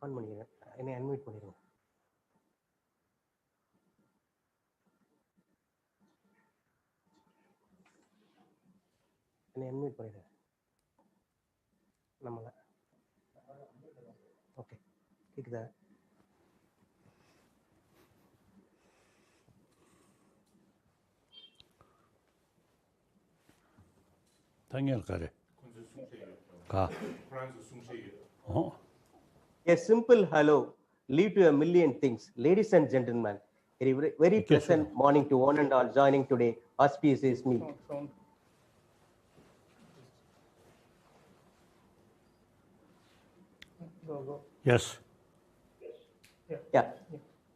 On பண்ணிக்கிறேன். என்னை unmute பண்ணிடுங்க. என்னை அன்மியூட் பண்ணிடுங்க. நம்மள ஓகே கேக்குதா? Daniel Kare. A simple hello lead to a million things. Ladies and gentlemen, a very pleasant morning to one and all joining today auspicious meet. Yes. Yeah.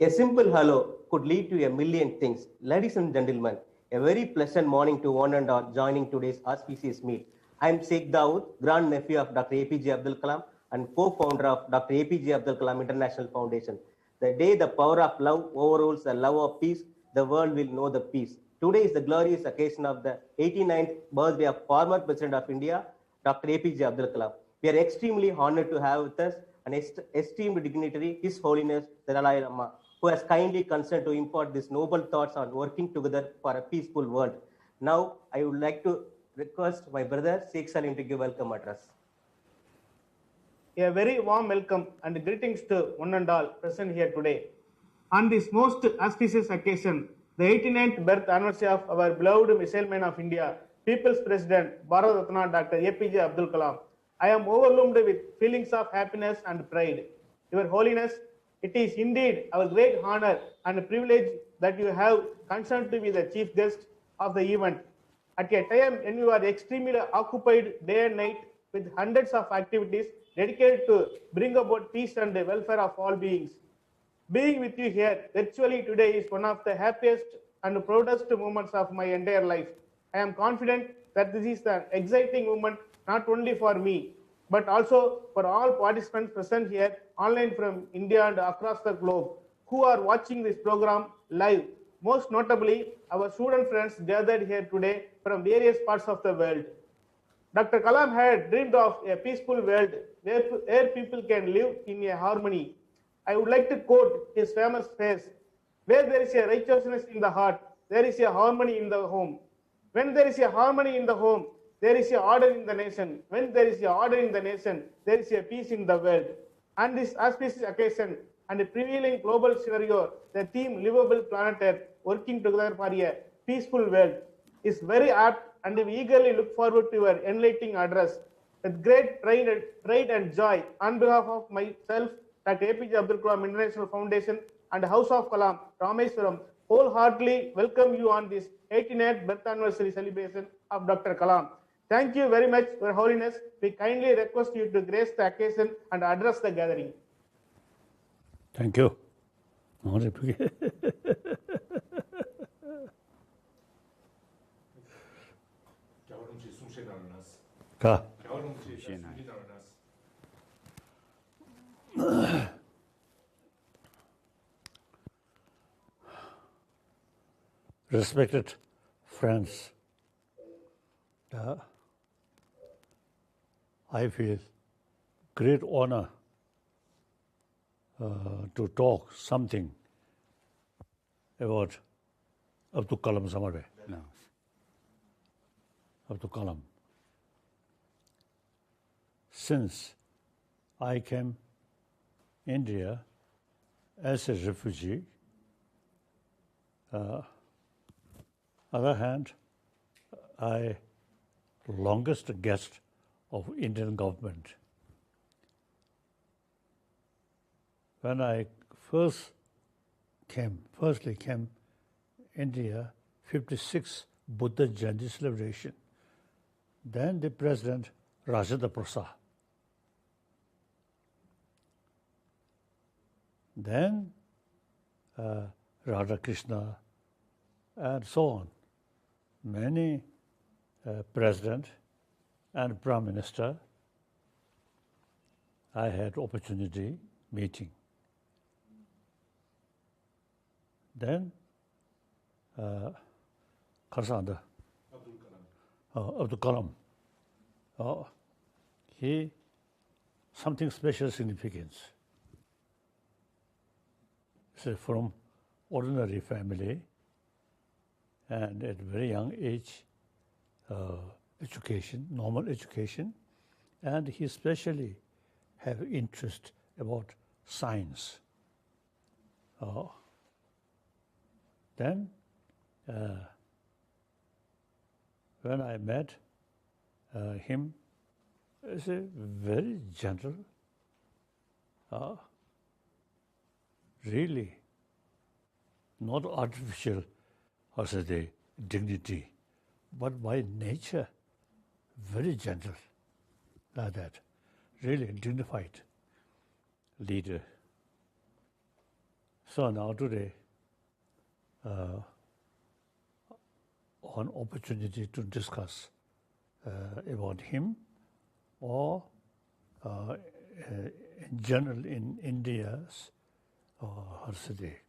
A simple hello could lead to a million things. Ladies and gentlemen, a very pleasant morning to one and all joining today's auspicious meet. I am Sheikh Dawood, grand-nephew of Dr. APJ Abdul Kalam and co-founder of Dr. APJ Abdul Kalam International Foundation. The day the power of love overrules the love of peace, the world will know the peace. Today is the glorious occasion of the 89th birthday of former President of India, Dr. APJ Abdul Kalam. We are extremely honored to have with us an esteemed dignitary, His Holiness the Dalai Lama, who has kindly consented to impart these noble thoughts on working together for a peaceful world. Now, I would like to request my brother Sheikh Salim to give welcome address. A very warm welcome and greetings to one and all present here today. On this most auspicious occasion, the 89th birth anniversary of our beloved missile man of India, People's President, Bharat Ratna Dr. APJ Abdul Kalam, I am overwhelmed with feelings of happiness and pride. Your Holiness, it is indeed our great honor and privilege that you have consented to be the chief guest of the event at a time when you are extremely occupied day and night with hundreds of activities dedicated to bring about peace and the welfare of all beings. Being with you here virtually today is one of the happiest and proudest moments of my entire life. I am confident that this is an exciting moment not only for me, but also for all participants present here online from India and across the globe who are watching this program live. Most notably, our student friends gathered here today from various parts of the world. Dr. Kalam had dreamed of a peaceful world where people can live in a harmony. I would like to quote his famous phrase, where there is a righteousness in the heart, there is a harmony in the home. When there is a harmony in the home, there is a order in the nation. When there is a order in the nation, there is a peace in the world. And this auspicious occasion and the prevailing global scenario, the theme Livable Planet Earth, working together for a peaceful world, is very apt, and we eagerly look forward to your enlightening address. With great pride and joy, on behalf of myself, Dr. APJ Abdul Kalam International Foundation and House of Kalam, Rameswaram, wholeheartedly welcome you on this 89th birth anniversary celebration of Dr. Kalam. Thank you very much, Your Holiness. We kindly request you to grace the occasion and address the gathering. Thank you. Respected friends, I feel great honor to talk something about Abdul Kalam Samarbe. No. Abdul Kalam. Since I came India as a refugee, other hand, I longest guest of Indian government. When I firstly came India, 56 Buddha Jayanti celebration. Then the President Rajendra Prasad. Then Radha Krishna and so on. Many President and Prime Minister I had opportunity meeting. Then Abdul Kalam. He something special significance. So from ordinary family, and at very young age, education, normal education, and he especially have interest about science. Then, when I met him, he's a very gentle, really not artificial, how should I say, dignity, but by nature, very gentle, like that, really dignified leader. So now today, on opportunity to discuss about him, or in general in India's, how to say,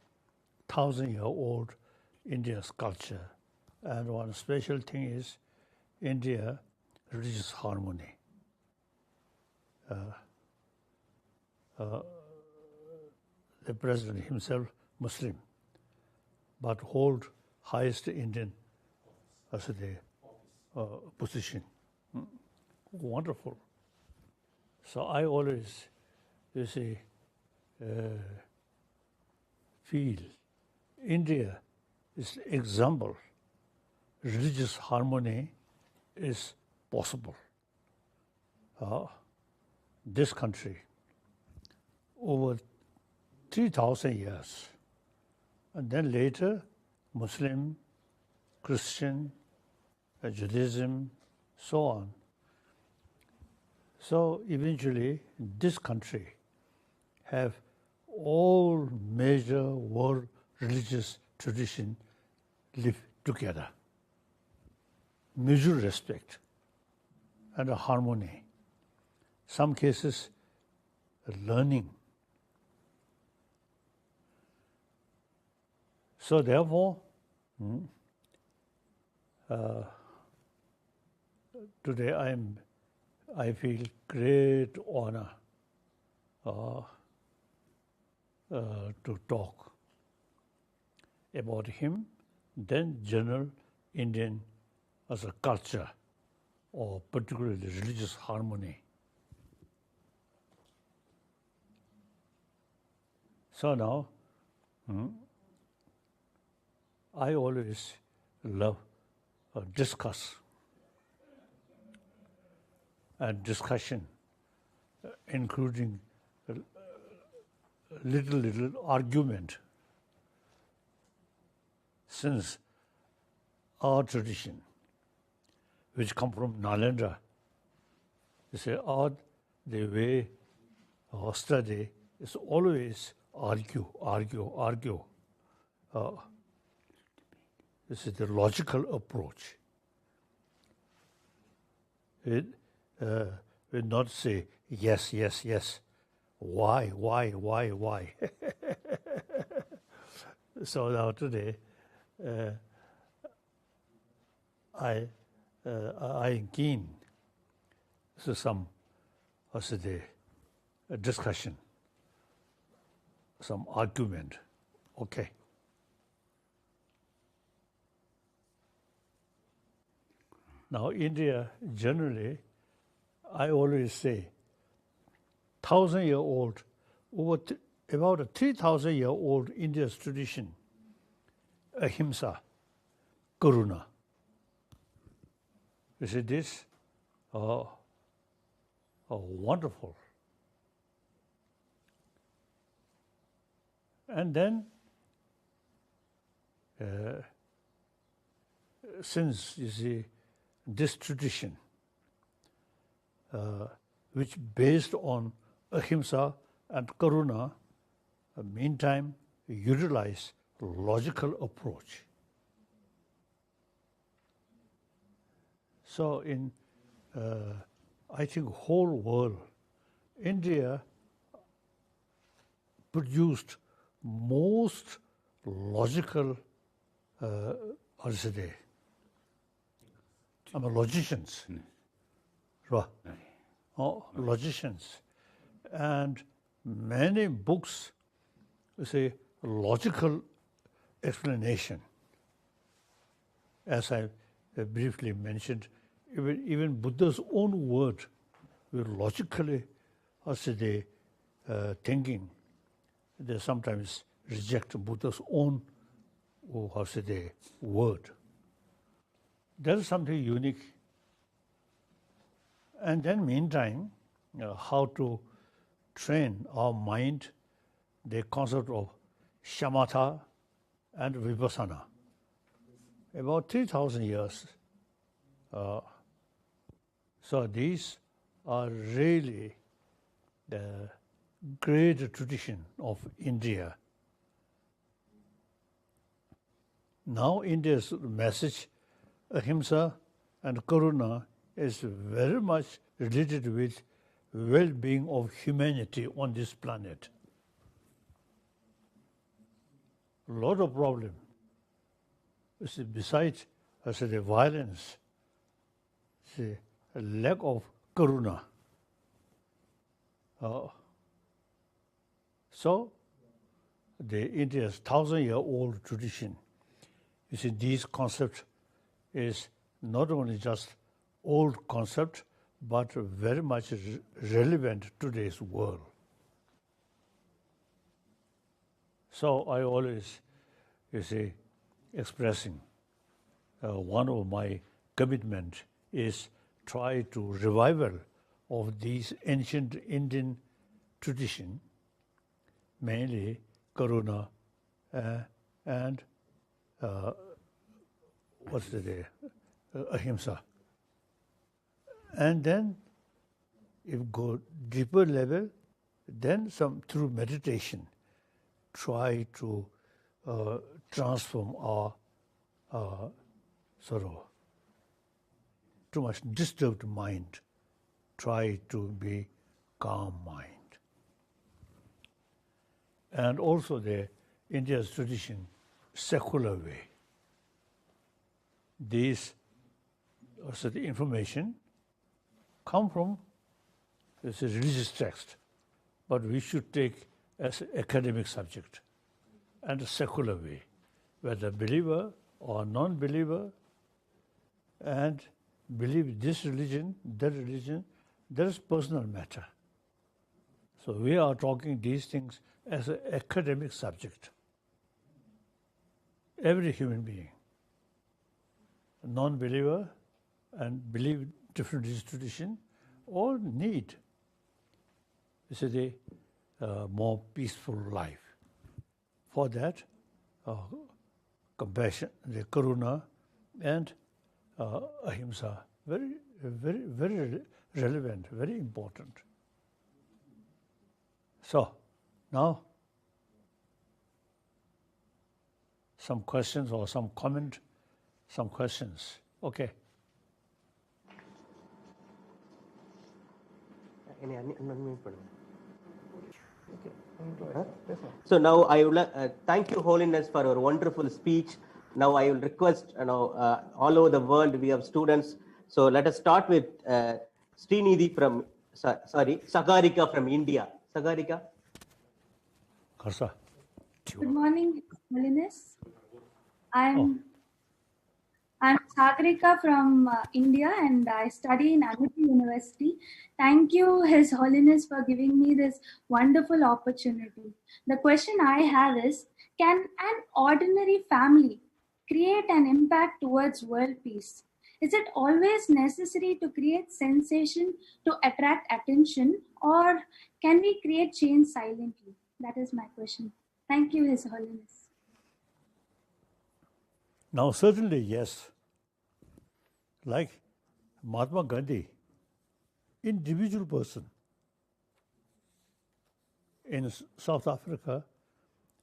1,000-year-old India's culture. And one special thing is India religious harmony. The president himself Muslim, but hold highest Indian position. Wonderful. So I always, feel India is example. Religious harmony is possible. This country, over 3,000 years, and then later Muslim, Christian, Judaism, so on. So eventually this country have all major world religious tradition live together. Mutual respect and a harmony. Some cases, learning. So therefore, today I feel great honor to talk about him, then general Indian as a culture, or particularly religious harmony. So now, I always love discuss and discussion, including little argument, since our tradition, which come from Nalanda, they say, the way our study is always argue. This is the logical approach. It will not say yes. Why? So now today, I am keen to some discussion, some argument. Okay. Now India generally, I always say, 1,000-year-old, about a 3,000-year-old India's tradition, ahimsa, karuna. You see this? Wonderful. And then, since you see this tradition, which based on ahimsa and karuna, meantime utilize logical approach. So in, I think, whole world, India produced most logical, logicians. Logicians. And many books, logical explanation. As I briefly mentioned, even Buddha's own word will logically, thinking, they sometimes reject Buddha's own, word. There is something unique. And then meantime, how to train our mind, the concept of shamatha and vipassana. About 3,000 years. So these are really the great tradition of India. Now India's message, ahimsa and karuna, is very much related with well-being of humanity on this planet. A lot of problem. Besides the violence, a lack of karuna. So the India's 1,000-year-old tradition, you see, these concepts is not only just old concept, but very much relevant to today's world. So I always, expressing one of my commitment is try to revival of these ancient Indian tradition, mainly karuna and ahimsa. And then, if go deeper level, then some through meditation, try to transform our too much disturbed mind, try to be calm mind. And also the India's tradition, secular way. These also the information come from this religious text, but we should take as an academic subject and a secular way, whether believer or non-believer, and believe this religion, that is personal matter. So we are talking these things as an academic subject. Every human being, non-believer and believe different religious tradition, all need more peaceful life. For that, compassion, the karuna, and ahimsa, very relevant, very important. So, now, some questions or some comment, some questions. Okay. So now I would thank you, Holiness, for your wonderful speech. Now I will request, all over the world we have students. So let us start with Srinidhi from, Sagarika from India. Sagarika. Karsa. Good morning, Holiness. I'm Sagarika from India, and I study in Amity University. Thank you, His Holiness, for giving me this wonderful opportunity. The question I have is, can an ordinary family create an impact towards world peace? Is it always necessary to create sensation to attract attention, or can we create change silently? That is my question. Thank you, His Holiness. Now, certainly, yes. Like Mahatma Gandhi, individual person in South Africa,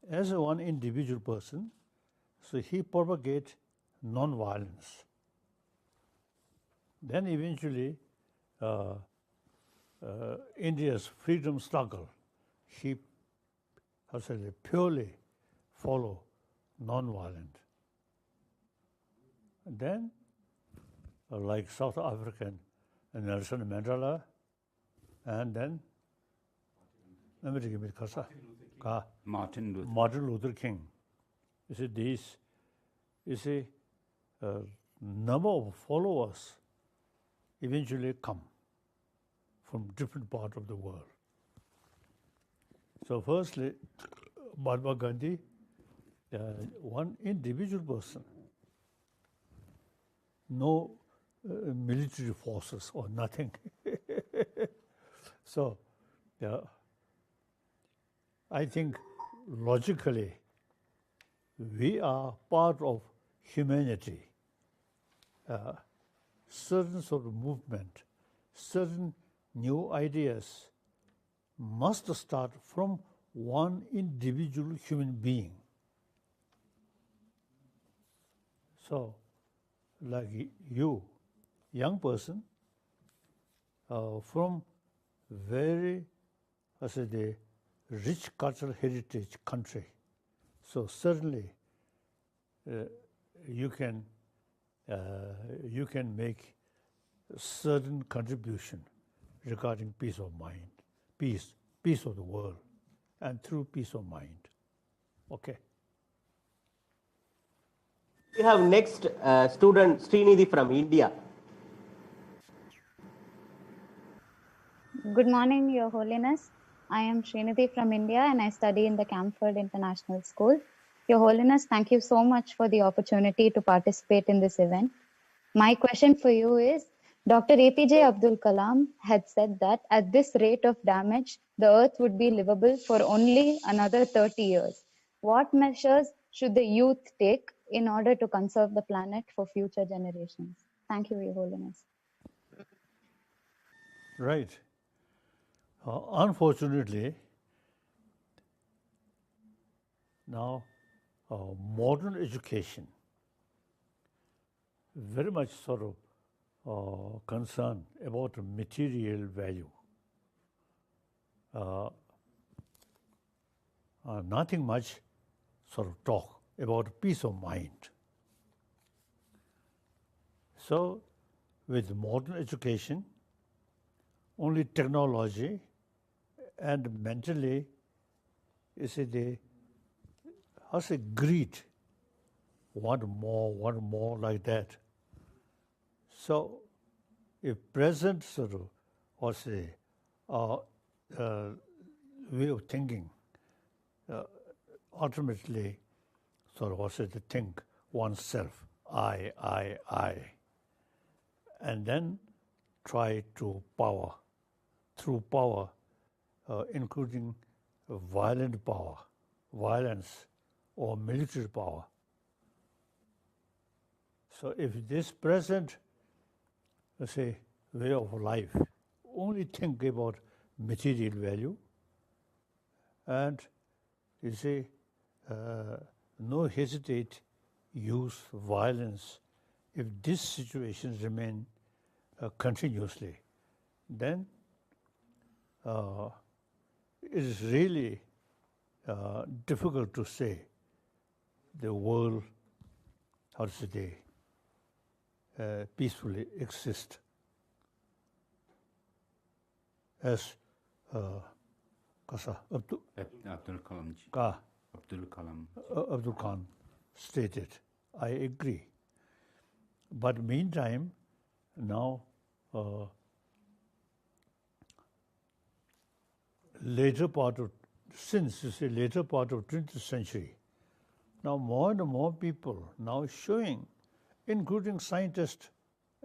as one individual person, so he propagated non-violence. Then eventually, India's freedom struggle, he purely follow non-violent. And then, like South African Nelson Mandela, and then Martin Luther King. You see, these, you see, number of followers eventually come from different parts of the world. So firstly, Mahatma Gandhi, one individual person, no military forces or nothing. So, I think logically, we are part of humanity. Certain sort of movement, certain new ideas must start from one individual human being. So, like you, young person, from very, the rich cultural heritage country, so certainly you can make certain contribution regarding peace of mind, peace of the world, and through peace of mind. Okay. We have next student Srinidhi from India. Good morning, Your Holiness. I am Srinidhi from India and I study in the Camford International School. Your Holiness, thank you so much for the opportunity to participate in this event. My question for you is, Dr. APJ Abdul Kalam had said that at this rate of damage, the earth would be livable for only another 30 years. What measures should the youth take in order to conserve the planet for future generations? Thank you, Your Holiness. Right. Unfortunately, now modern education very much sort of concerned about material value. Nothing much sort of talk about peace of mind. So, with modern education, only technology and mentally, you see, they has a greed, want more like that. So, a present sort of, or say, way of thinking, ultimately, sort of also to think oneself, I, and then try to through power, including violent power, violence, or military power. So if this present, let's say, way of life only think about material value, and you say, no hesitate use violence, if this situation remain continuously, then it is really difficult to say the world, how to say, peacefully exist. As Abdul Kalam stated, I agree. But meantime, now later part of 20th century, now more and more people now showing, including scientists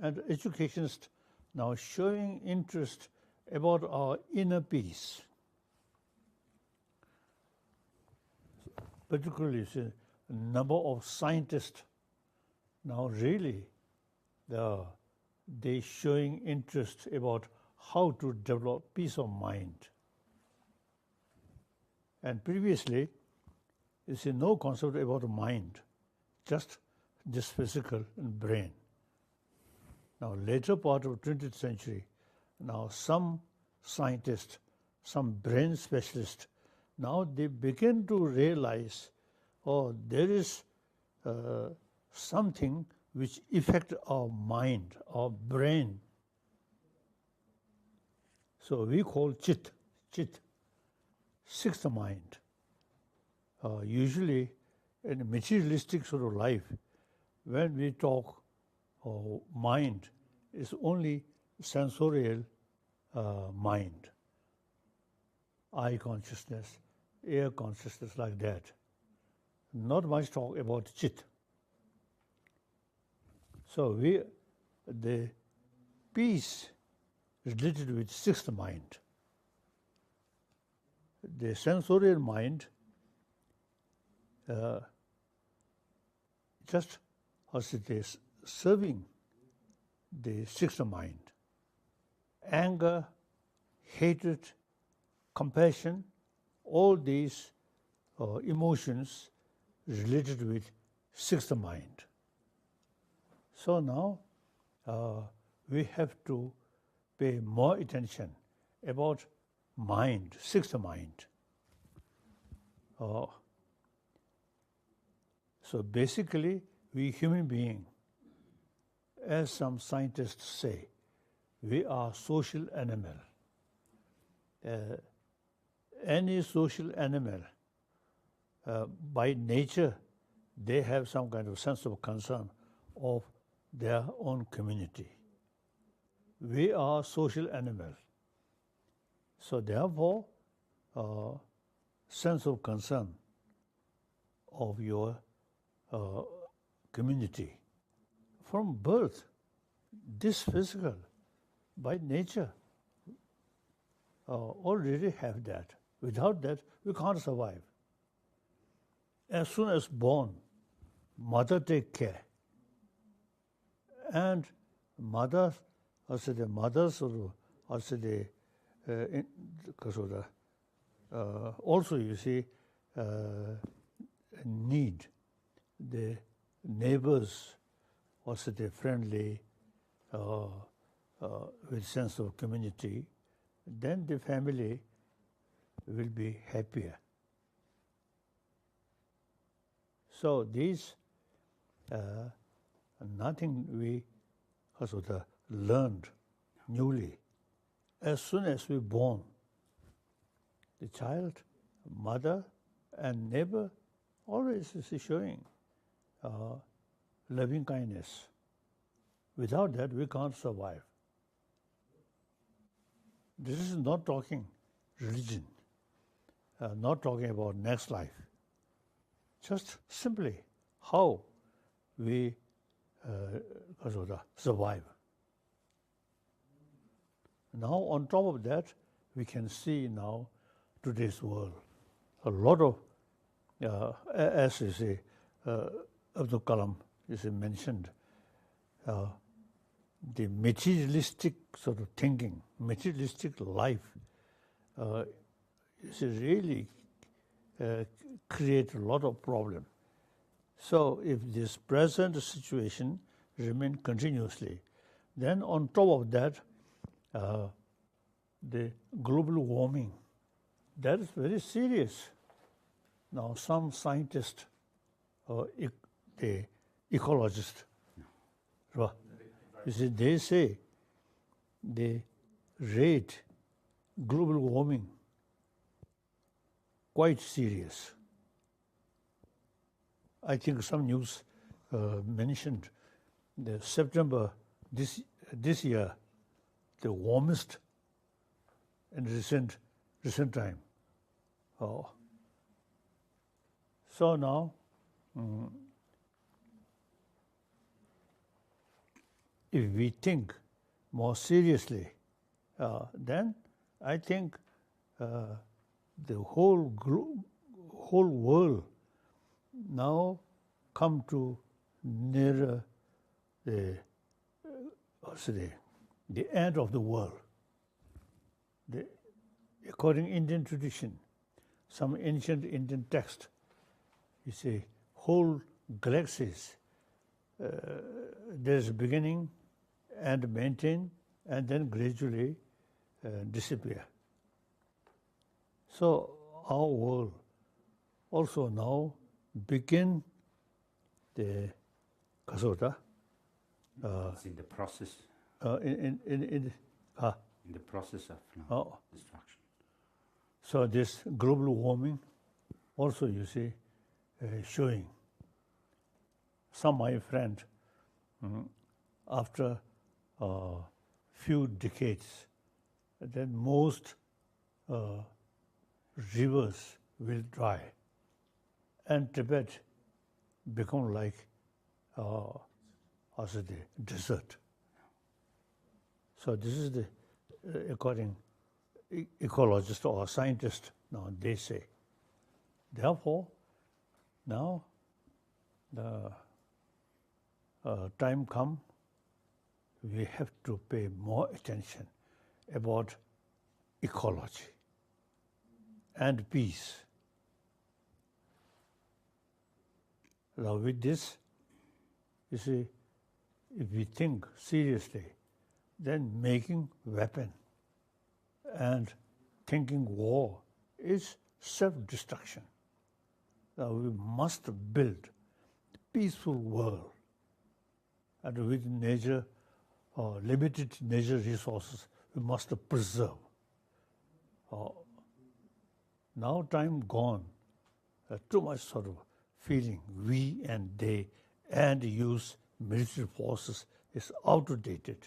and educationists, now showing interest about our inner peace. Particularly, a number of scientists now really they showing interest about how to develop peace of mind. And previously, you see no concept about mind, just this physical and brain. Now, later part of 20th century, now some scientists, some brain specialists, now they begin to realize, there is something which affects our mind, our brain. So we call chit, sixth mind. usually in a materialistic sort of life, when we talk mind, it's only sensorial mind, eye consciousness, ear consciousness, like that. Not much talk about chit. So the peace related with sixth mind. The sensorial mind just as it is serving the sixth mind. Anger, hatred, compassion, all these emotions related with sixth mind. So now we have to pay more attention about mind, sixth mind. So basically, we human beings, as some scientists say, we are social animal. Any social animal, by nature, they have some kind of sense of concern of their own community. We are social animals. So therefore, sense of concern of your community from birth, this physical, by nature, already have that. Without that, we can't survive. As soon as born, mother take care. And mothers, also the mothers, also the also you see need the neighbors, also the friendly, with sense of community, then the family will be happier. So these nothing we also learned newly. As soon as we born, the child, mother, and neighbor always is showing loving kindness. Without that, we can't survive. This is not talking religion, not talking about next life. Just simply how we survive. Now, on top of that, we can see now today's world. A lot of, as you say, Abdul Kalam is mentioned, the materialistic sort of thinking, materialistic life, is really create a lot of problem. So if this present situation remain continuously, then on top of that, the global warming, that is very serious. Now some scientists, the ecologists, you see, they say they rate global warming quite serious. I think some news mentioned the September this year, the warmest in recent time. So now, if we think more seriously, then I think the whole world now come to nearer the end of the world. According to Indian tradition, some ancient Indian text, you see, whole galaxies, there's a beginning and maintain, and then gradually disappear. So our world also now begin the kasota. It's in the process. In the process of destruction. So this global warming also, you see, showing. Some my friend, after a few decades, then most rivers will dry, and Tibet become like also the desert. So this is the according ecologist or scientist now they say. Therefore, now the time come, we have to pay more attention about ecology and peace. Now with this, you see, if we think seriously, then making weapon and thinking war is self-destruction. Now we must build a peaceful world, and with nature, limited nature resources, we must preserve. Now time gone, too much sort of feeling we and they and use military forces is outdated.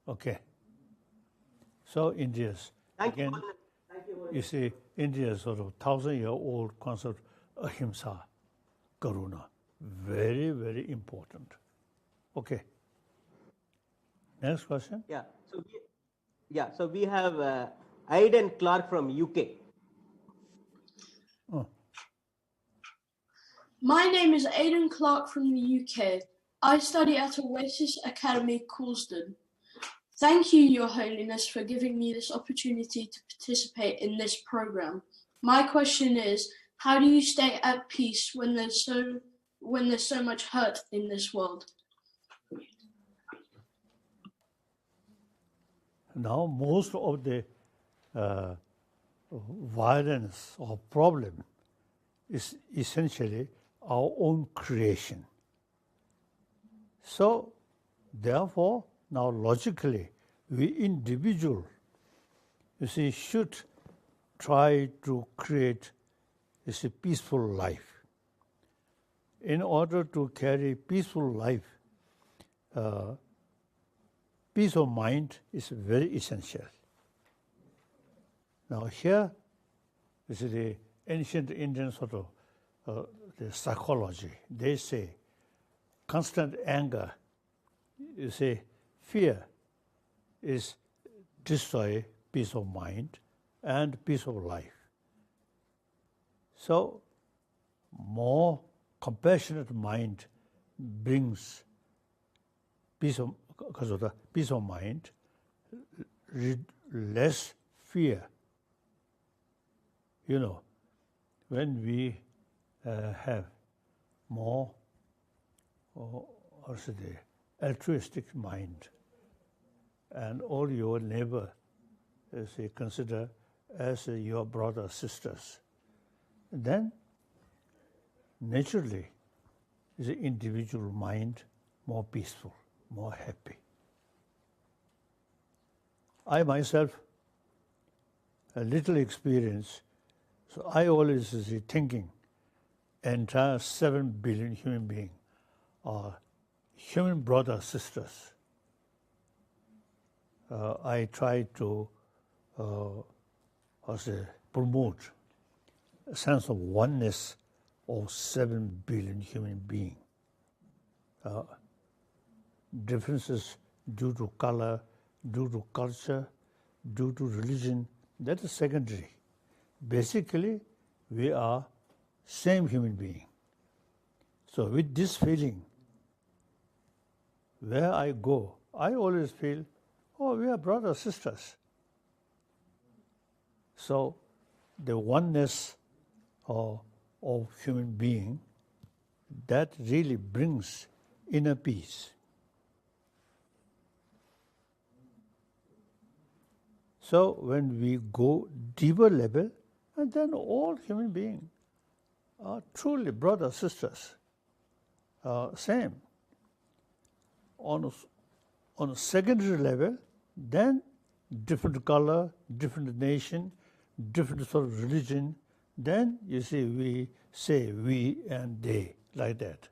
Okay. So India's, again, you see, India's sort of 1,000-year-old concept, ahimsa, karuna, very, very important. Okay. Next question. So we have Aidan Clark from UK. Oh. My name is Aidan Clark from the UK. I study at Oasis Academy, Coulsdon. Thank you, Your Holiness, for giving me this opportunity to participate in this program. My question is, how do you stay at peace when there's so much hurt in this world? Now most of the violence or problem is essentially our own creation. So, therefore, now logically, we individual, you see, should try to create a peaceful life. In order to carry peaceful life, peace of mind is very essential. Now here, this is the ancient Indian sort of the psychology. They say constant anger, you say fear is destroy peace of mind and peace of life. So more compassionate mind brings peace of, because of the peace of mind, less fear. You know, when we have more, also the altruistic mind, and all your neighbor, say, consider as your brothers, sisters, then naturally is the individual mind more peaceful, more happy. I myself, a little experience, so I always see thinking entire 7 billion human beings are human brothers, sisters. I try to promote a sense of oneness of 7 billion human beings. Differences due to color, due to culture, due to religion, that is secondary. Basically, we are same human being. So with this feeling, where I go, I always feel, oh, we are brothers, sisters. So the oneness of human being, that really brings inner peace. So when we go deeper level, and then all human beings are truly brothers, sisters, same. On a secondary level, then different color, different nation, different sort of religion, then you see we say we and they like that.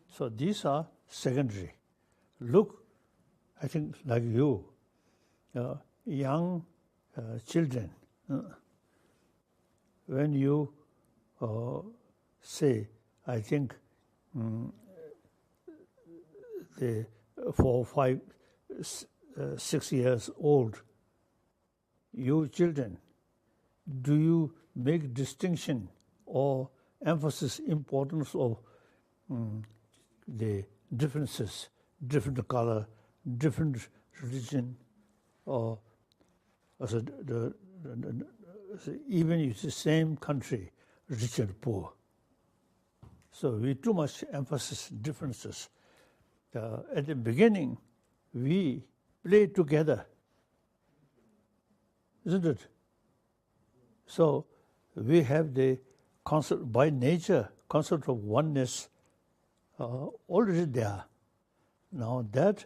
So these are secondary. Look, I think like you, young children, when you say, I think the 4, 5, 6 years old, you children, do you make distinction or emphasis importance of the differences, different color, different religion, or even it's the same country, rich and poor. So we too much emphasis differences. At the beginning, we play together, isn't it? So we have the concept, by nature, concept of oneness already there. Now that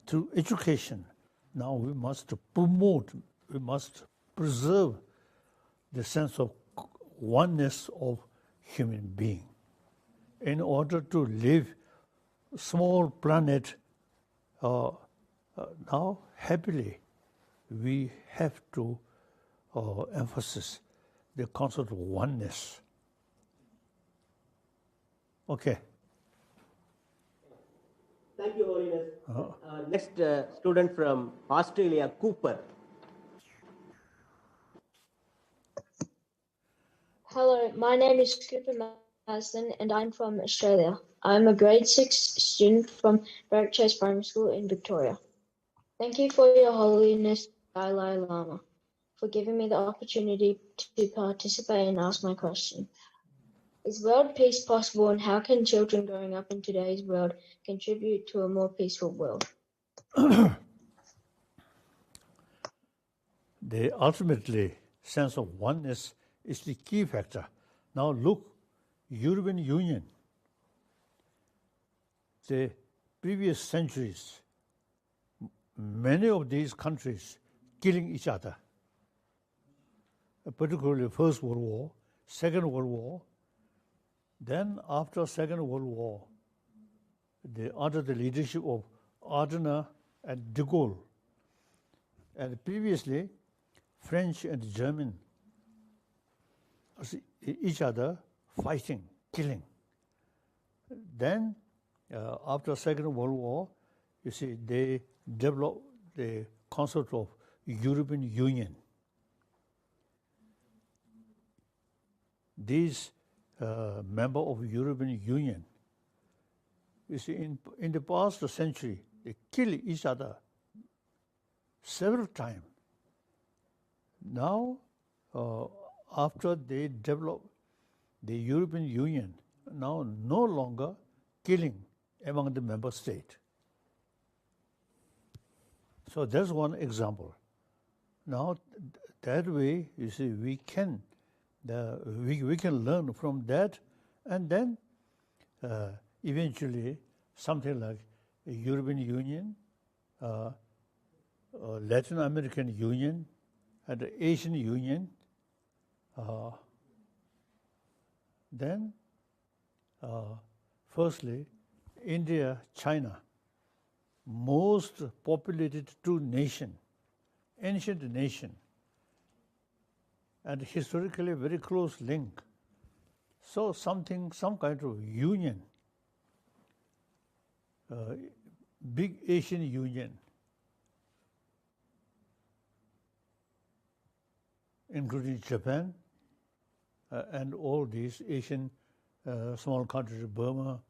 through education, now we must promote, we must preserve the sense of oneness of human being in order to live small planet now happily. We have to emphasize the concept of oneness. Okay. Thank you, Holiness. Next student from Australia, Cooper. Hello, my name is Cooper Madison and I'm from Australia. I'm a grade 6 student from Berwick Chase Primary School in Victoria. Thank you for your Holiness Dalai Lama for giving me the opportunity to participate and ask my question. Is world peace possible, and how can children growing up in today's world contribute to a more peaceful world? The ultimately sense of oneness is the key factor. Now look, European Union, the previous centuries, many of these countries killing each other, particularly First World War, Second World War. Then after Second World War, under the leadership of Adenauer and de Gaulle, and previously French and German, each other fighting, killing. Then after Second World War, you see, they developed the concept of European Union. These members of European Union, you see, in the past century, they kill each other several times. Now, after they develop the European Union, now no longer killing among the member states. So that's one example. Now, that way, you see, we can learn from that, and then eventually something like a European Union, Latin American Union, and the Asian Union. Then, firstly, India, China, most populated two nation, ancient nation, and historically very close link. So some kind of union, big Asian Union, including Japan and all these Asian small countries, Burma,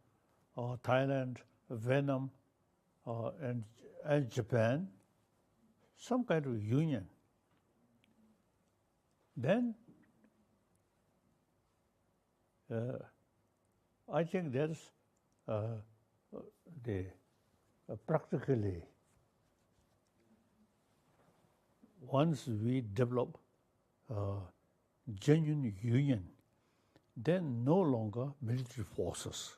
Thailand, Vietnam, and Japan, some kind of union. Then I think that's practically, once we develop genuine union, then no longer military forces.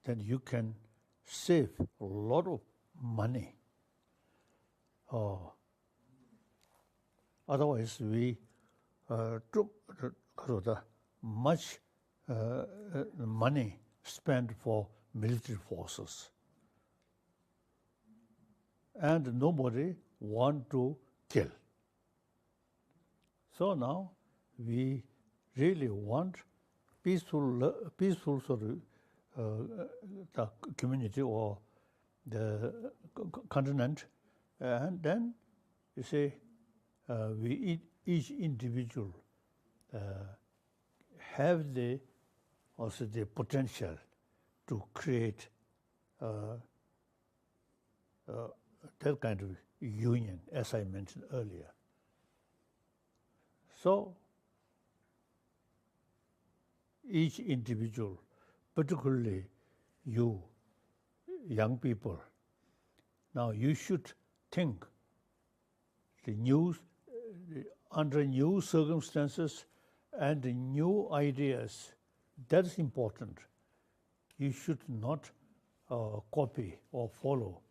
Then you can save a lot of money. Otherwise, we took much money spent for military forces. And nobody want to kill. So now we really want peaceful sort of the community or the continent, and then you say each individual have the potential to create that kind of union, as I mentioned earlier. So each individual, particularly you, young people, now you should think under new circumstances and new ideas. That is important. You should not copy or follow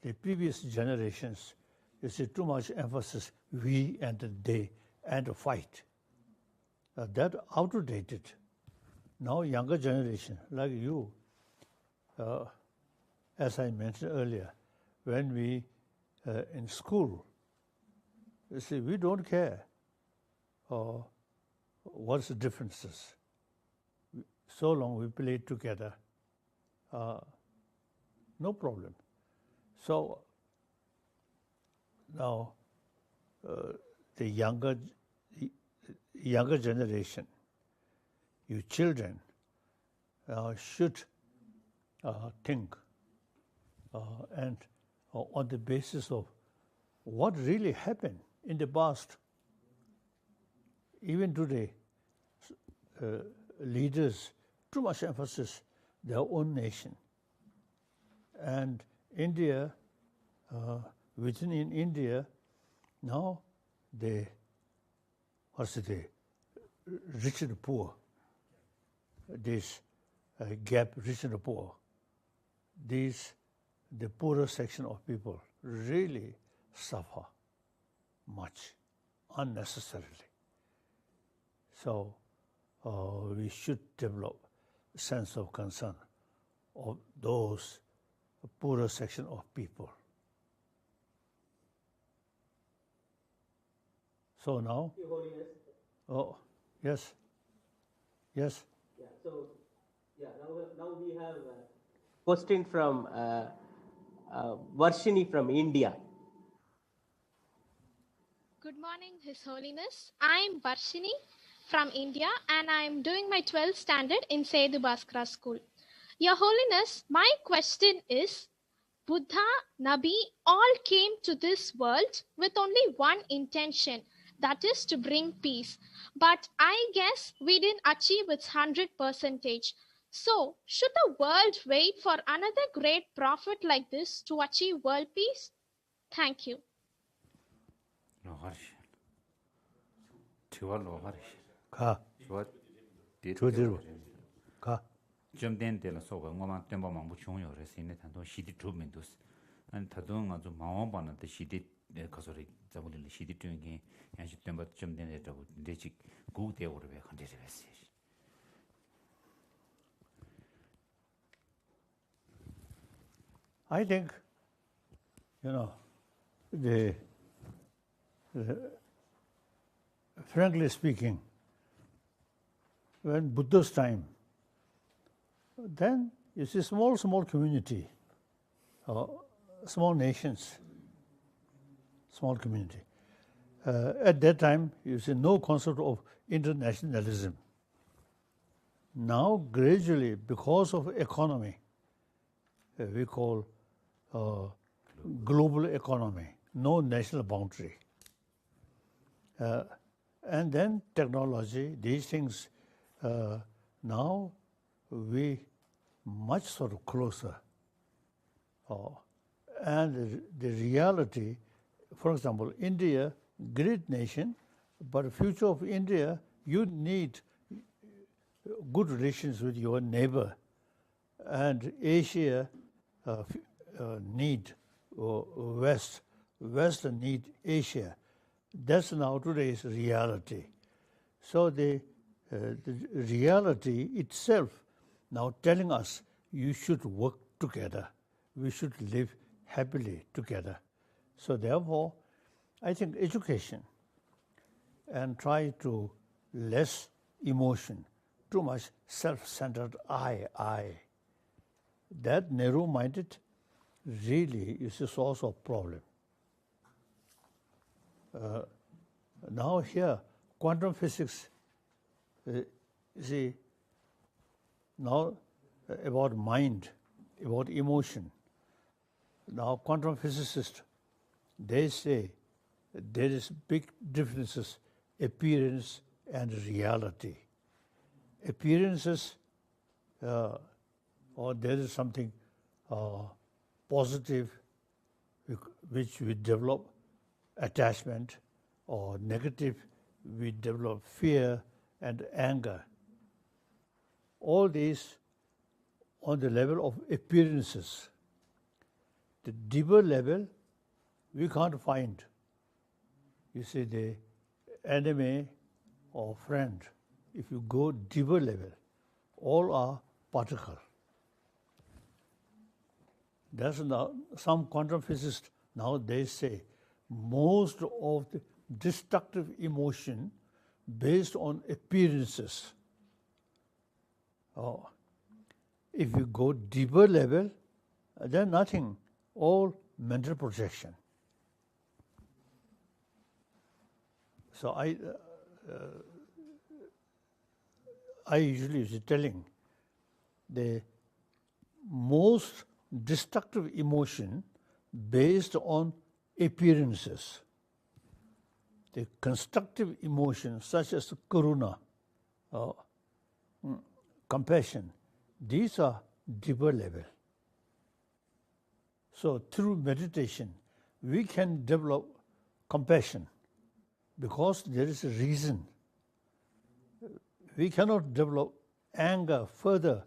the previous generations. You see too much emphasis, we and they, and fight. That outdated. Now younger generation, like you, as I mentioned earlier, when we in school, you see, we don't care what's the differences. So long we play together, no problem. So now the younger generation, you children, should think and on the basis of what really happened in the past. Even today, leaders too much emphasis their own nation, and India, within India, now the rich and poor, this gap, rich and poor, the poorer section of people really suffer much unnecessarily. So we should develop a sense of concern of those poorer section of people. So now, Your Holiness. oh yes, yes. Yeah. So yeah, now we have a question from Varshini from India. Good morning, His Holiness. I'm Varshini from India and I'm doing my 12th standard in Sethu Bhaskara School. Your Holiness, my question is, Buddha, Nabi, all came to this world with only one intention, that is to bring peace. But I guess we didn't achieve its 100%. So, should the world wait for another great prophet like this to achieve world peace? Thank you. Ka. Ka. 점된 데는 소가 뭐만 땜바 망부 중요 그래서 단도 시디 두면도스 안 타동 아주 마음반한테 시디 가서리 잡을리 시디 중에 양식 땜바 점된 데라고 내직 고대오를 왜 컨디션 했어요. I think, frankly speaking, when Buddha's time, then you see small community, small nations, small community. At that time, you see no concept of internationalism. Now, gradually, because of economy, we call global economy, no national boundary. And then technology, these things, now we much sort of closer. And the reality, for example, India, great nation, but the future of India, you need good relations with your neighbor. And Asia need West need Asia. That's now today's reality. So the reality itself now telling us you should work together. We should live happily together. So therefore, I think education and try to less emotion, too much self-centered I. That narrow-minded really is a source of problem. Now here, quantum physics, you see, now about mind, about emotion. Now quantum physicists, they say there is big differences, appearance and reality. Appearances, or there is something positive which we develop attachment, or negative we develop fear and anger. All these on the level of appearances. The deeper level we can't find. You see, the enemy or friend, if you go deeper level, all are particle. That's now some quantum physicists now they say most of the destructive emotion based on appearances. If you go deeper level, then nothing, all mental projection. So I usually is telling the most destructive emotion based on appearances. The constructive emotions such as karuna, compassion, these are deeper level. So through meditation, we can develop compassion because there is a reason. We cannot develop anger further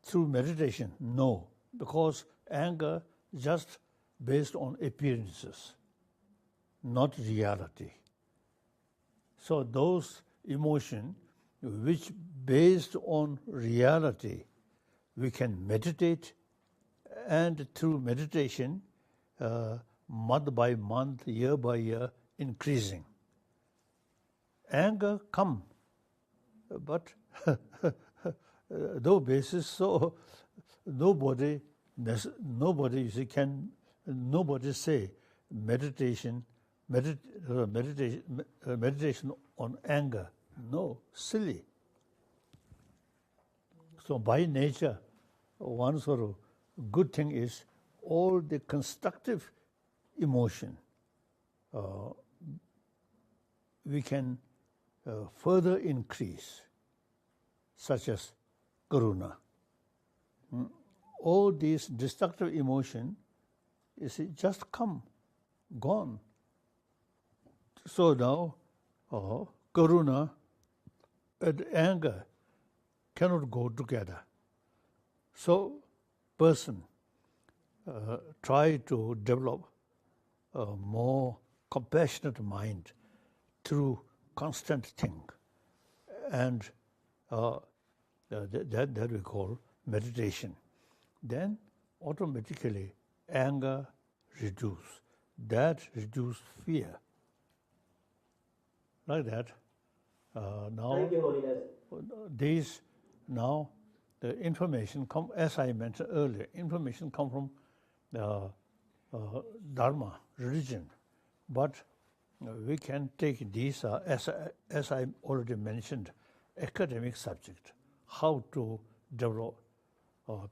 through meditation, no, because anger just based on appearances, not reality. So those emotions which based on reality, we can meditate, and through meditation, month by month, year by year, increasing. Anger come, but no basis, so nobody say meditation on anger. No, silly. So by nature, one sort of good thing is all the constructive emotion we can further increase, such as karuna. All these destructive emotion is just come, gone. So now karuna and anger cannot go together. So person try to develop a more compassionate mind through constant think, and that we call meditation. Then automatically anger reduce. That reduce fear. Like that. Now, Thank you, Holiness. These now the information come, as I mentioned earlier, information come from Dharma, religion, but we can take these as I already mentioned, academic subject, how to develop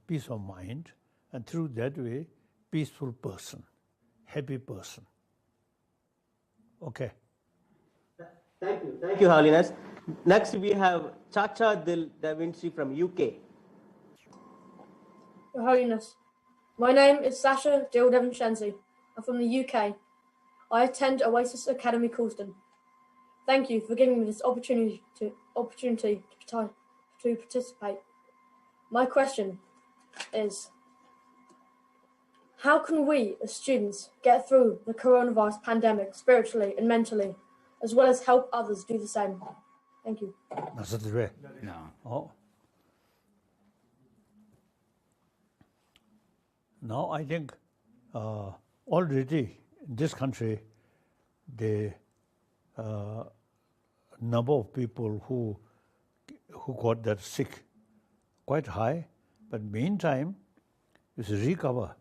peace of mind, and through that way, peaceful person, happy person. Okay. Thank you, Holiness. Next, we have Chacha Dil Da Vinci from UK. Your Holiness, my name is Sasha Dill Devonshensi. I'm from the UK. I attend Oasis Academy Coulsdon. Thank you for giving me this opportunity to participate. My question is, How can we, as students, get through the coronavirus pandemic spiritually and mentally, as well as help others do the same? Thank you. That's the way. No. Oh. Now I think already in this country, the number of people who got that sick quite high, but meantime, you see recover.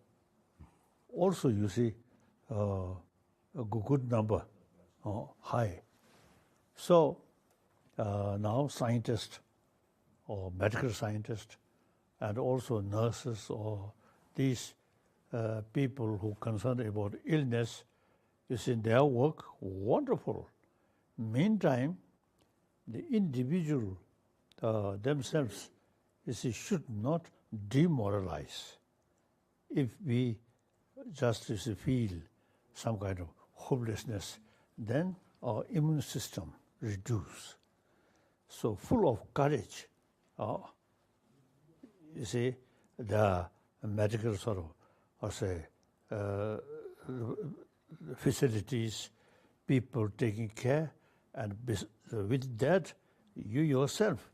Also, you see a good number, high. So now scientists or medical scientists and also nurses or these people who are concerned about illness, you see their work wonderful. Meantime, the individual themselves, you see, should not demoralize. If we just feel some kind of hopelessness, then our immune system reduces. So full of courage, you see, the medical sort of, facilities, people taking care, and with that, you yourself,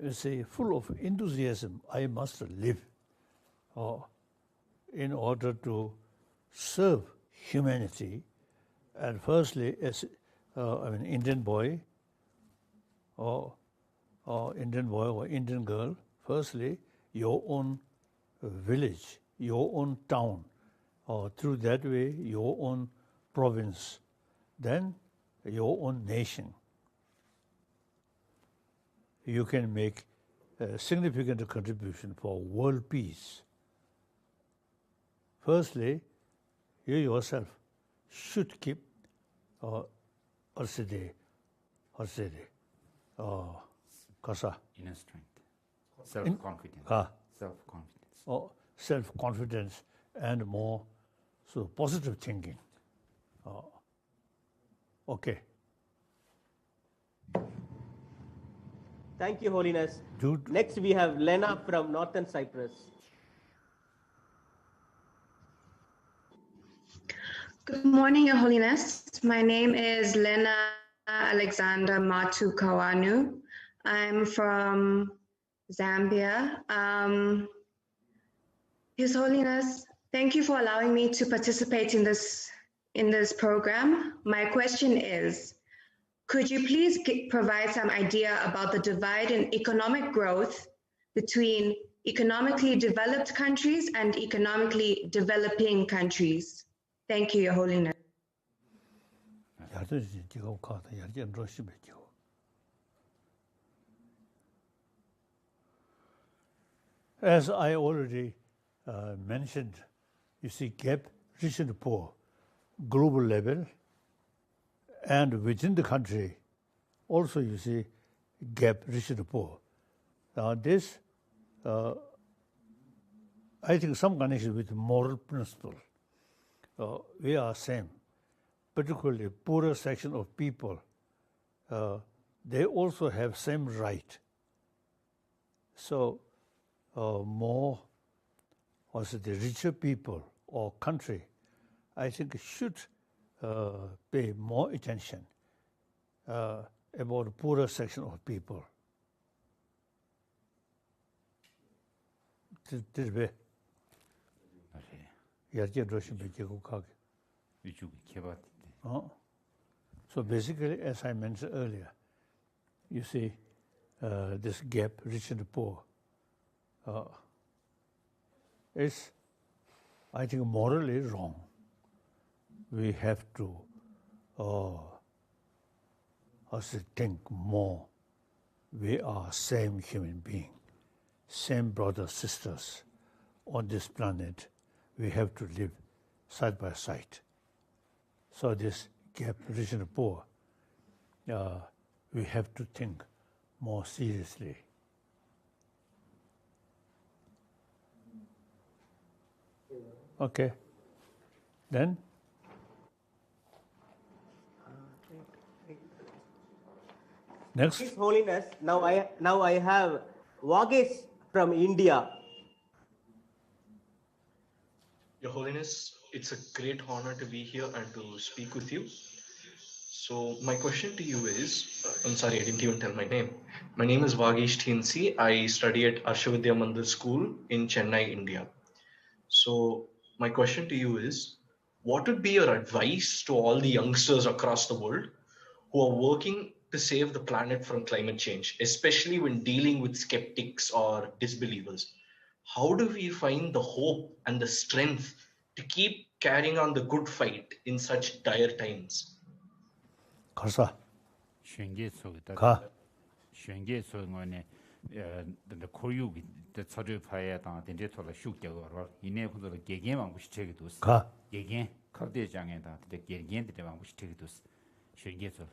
you see, full of enthusiasm, I must live. In order to serve humanity, and firstly, as Indian boy or Indian girl, firstly, your own village, your own town, or through that way, your own province, then your own nation. You can make a significant contribution for world peace. Firstly, you yourself should keep inner strength, self-confidence. Self-confidence and more positive thinking. Okay. Thank you, Holiness. Next, we have Lena from Northern Cyprus. Good morning, Your Holiness. My name is Lena Alexander Matu Kawanu. I'm from Zambia. His Holiness, thank you for allowing me to participate in this program. My question is, could you please provide some idea about the divide in economic growth between economically developed countries and economically developing countries? Thank you, Your Holiness. As I already mentioned, you see gap rich and poor, global level, and within the country, also you see gap rich and poor. Now this, I think some connection with moral principle. We are same, particularly poorer section of people, they also have same right. So more also the richer people or country, I think should pay more attention about the poorer section of people. So basically, as I mentioned earlier, you see this gap, rich and poor, is, I think, morally wrong. We have to also think more. We are same human being, same brothers, sisters on this planet. We have to live side by side. So this gap, rich and poor, we have to think more seriously. Okay. Then? Next. His Holiness, now I have Vagesh from India. Your Holiness, it's a great honor to be here and to speak with you. So my question to you is, I'm sorry, I didn't even tell my name. My name is Vagish Thinsi. I study at Arshavidya Mandir School in Chennai, India. So my question to you is, what would be your advice to all the youngsters across the world who are working to save the planet from climate change, especially when dealing with skeptics or disbelievers? How do we find the hope and the strength to keep carrying on the good fight in such dire times? 가서 쉔게 속에다 가. 쉔게 속에 the koyu the tsadu phaya ta dinde thola shukya go ine phudor gegen mang bushi chege dos 가. gegen khade jange da de gegen de mang bushi chege dos 쉔게 so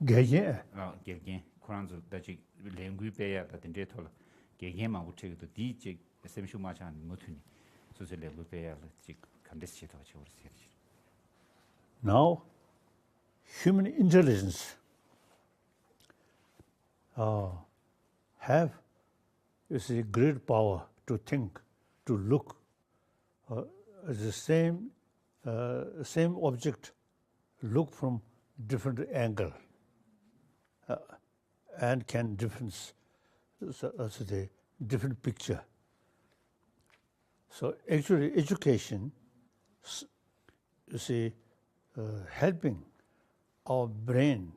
게게. gegen kuranzo da ji lengui beya da dinde thola gegen mang bushi chege do di je semshu ma chan motuni so se lengui beya ji kandes che da che ur se Now, human intelligence have great power to think, to look at the same object, look from different angle, and can different picture. So actually, education, helping our brain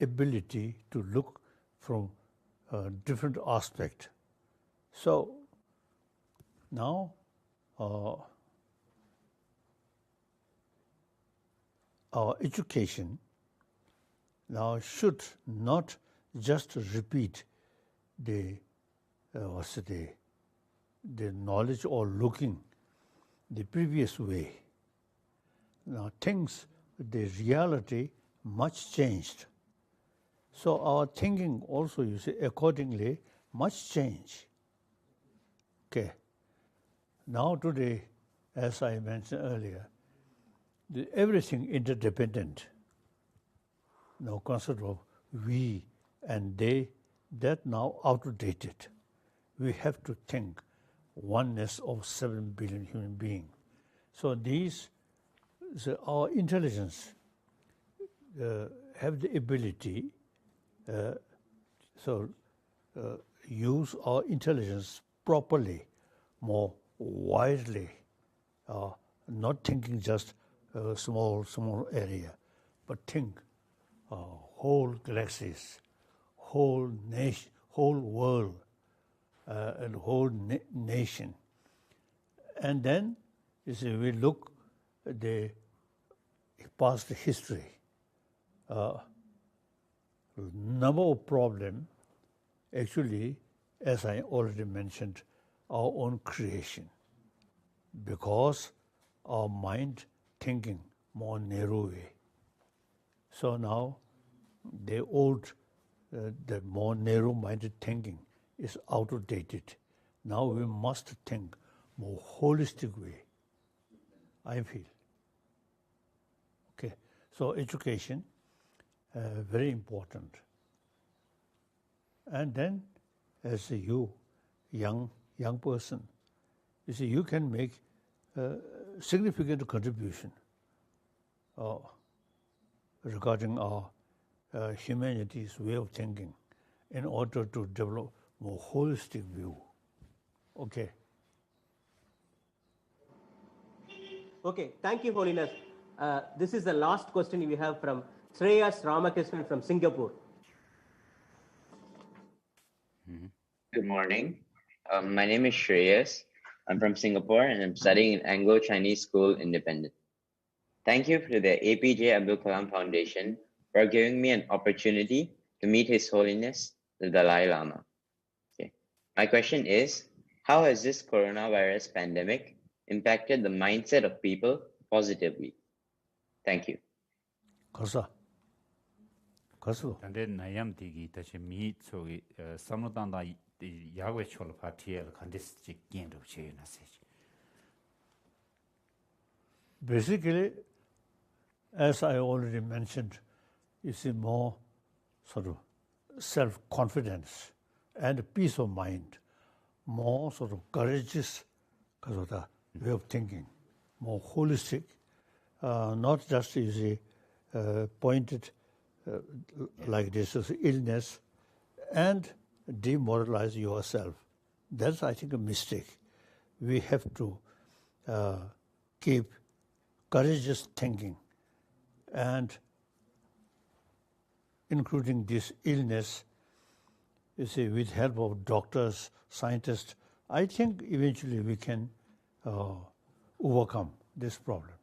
ability to look from different aspect. So now our education now should not just repeat the knowledge or looking the previous way. Now things, the reality much changed. So our thinking also, you see, accordingly, much change. Okay. Now today, as I mentioned earlier, everything interdependent. No concept of we and they, that now outdated. We have to think oneness of 7 billion human beings. So these, our intelligence have the ability use our intelligence properly, more widely, not thinking just a small area, but think whole galaxies, whole nation, whole world, and whole nation. And then, you see, we look at the past history. Number of problem, actually, as I already mentioned, our own creation, because our mind thinking more narrow way. So now, the old, the more narrow-minded thinking is outdated. Now we must think more holistic way, I feel. Okay, so education, very important. And then, as you, young person, you see, you can make significant contribution regarding our humanity's way of thinking in order to develop more holistic view. Okay. Okay, thank you, Holiness. This is the last question we have from Shreyas Ramakrishnan from Singapore. Good morning. My name is Shreyas. I'm from Singapore and I'm studying in Anglo-Chinese School Independent. Thank you to the APJ Abdul Kalam Foundation for giving me an opportunity to meet His Holiness the Dalai Lama. Okay. My question is, how has this coronavirus pandemic impacted the mindset of people positively? Thank you. 가서. 근데 나염디기 다시 미초기 삼로단다 야외 촐 파티에 간데스 직견도 제나세. Basically, as I already mentioned, you see more sort of self-confidence and peace of mind, more sort of courageous way of thinking. more holistic, not just easy pointed like this as illness and demoralize yourself. That's, I think, a mistake. We have to keep courageous thinking, and including this illness, you see, with help of doctors, scientists, I think eventually we can overcome this problem.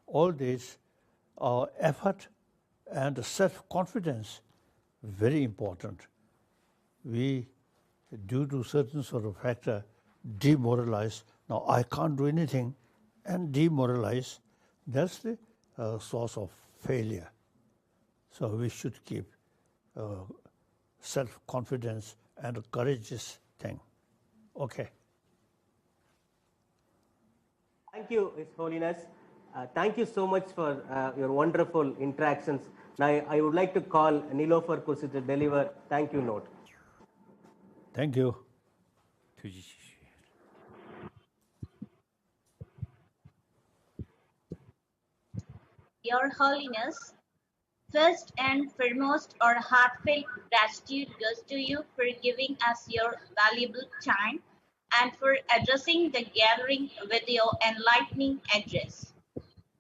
All this effort and self-confidence, very important. We, due to certain sort of factor, demoralize. Now I can't do anything, and demoralize. That's the source of failure. So we should keep self-confidence and a courageous thing. Okay. Thank you, His Holiness. Thank you so much for your wonderful interactions. Now, I would like to call Nilofer Kursi to deliver thank you note. Thank you. Your Holiness, first and foremost, our heartfelt gratitude goes to you for giving us your valuable time and for addressing the gathering with your enlightening address.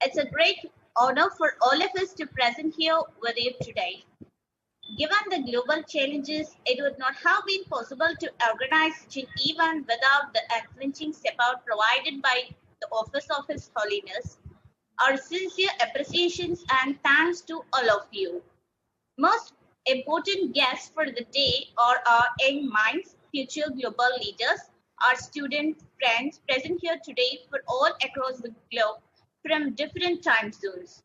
It's a great honor for all of us to present here with you today. Given the global challenges, it would not have been possible to organize such an event without the unflinching support provided by the Office of His Holiness. Our sincere appreciations and thanks to all of you. Most important guests for the day are our young minds, future global leaders, our student friends present here today for all across the globe from different time zones.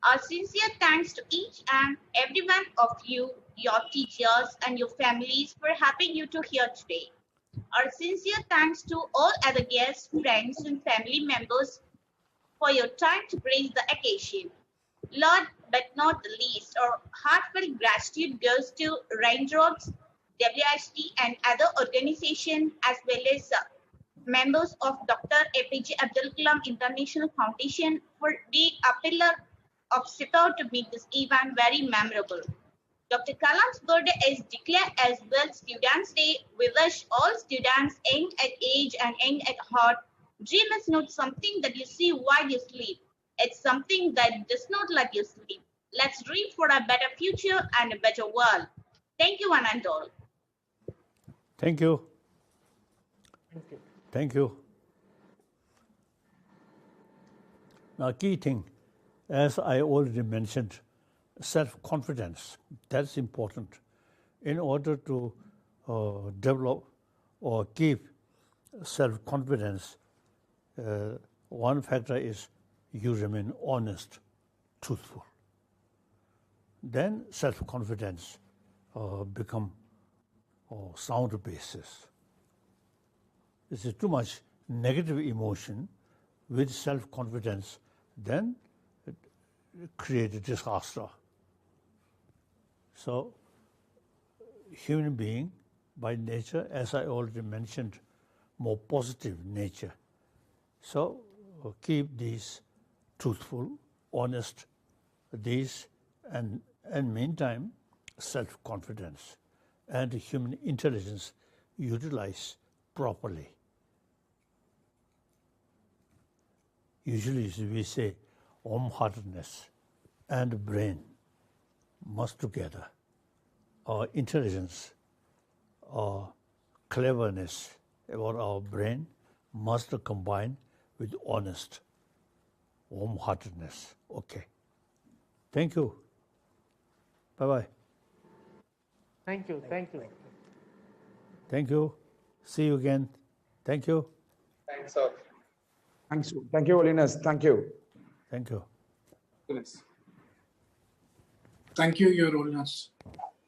Our sincere thanks to each and every one of you, your teachers and your families for having you to here today. Our sincere thanks to all other guests, friends and family members for your time to grace the occasion. Lord, but not the least, our heartfelt gratitude goes to Raindrops, WHT and other organizations as well as members of Dr. APJ Abdul Kalam International Foundation for being a pillar of support to make this event very memorable. Dr. Kalam's birthday is declared as World Students' Day. We wish all students, young at age and young at heart, dream is not something that you see while you sleep. It's something that does not let you sleep. Let's dream for a better future and a better world. Thank you, one and all. Thank you. Thank you. Thank you. Now, key thing, as I already mentioned, self-confidence. That's important. In order to develop or keep self-confidence, one factor is you remain honest, truthful. Then self-confidence become sound basis. This is too much negative emotion with self-confidence, then it creates a disaster. So, human being by nature, as I already mentioned, more positive nature. So, keep these truthful, honest, these, and meantime, self-confidence and human intelligence utilize properly. Usually we say warm-heartedness and brain must together. Our intelligence, our cleverness about our brain must combine with honest, warm-heartedness. Okay. Thank you. Bye-bye. Thank you. Thank you. Thank you. See you again. Thank you. Thanks, sir. Thanks. Thank you, Holiness. Thank you. Thank you. Holiness. Thank you, Your Holiness.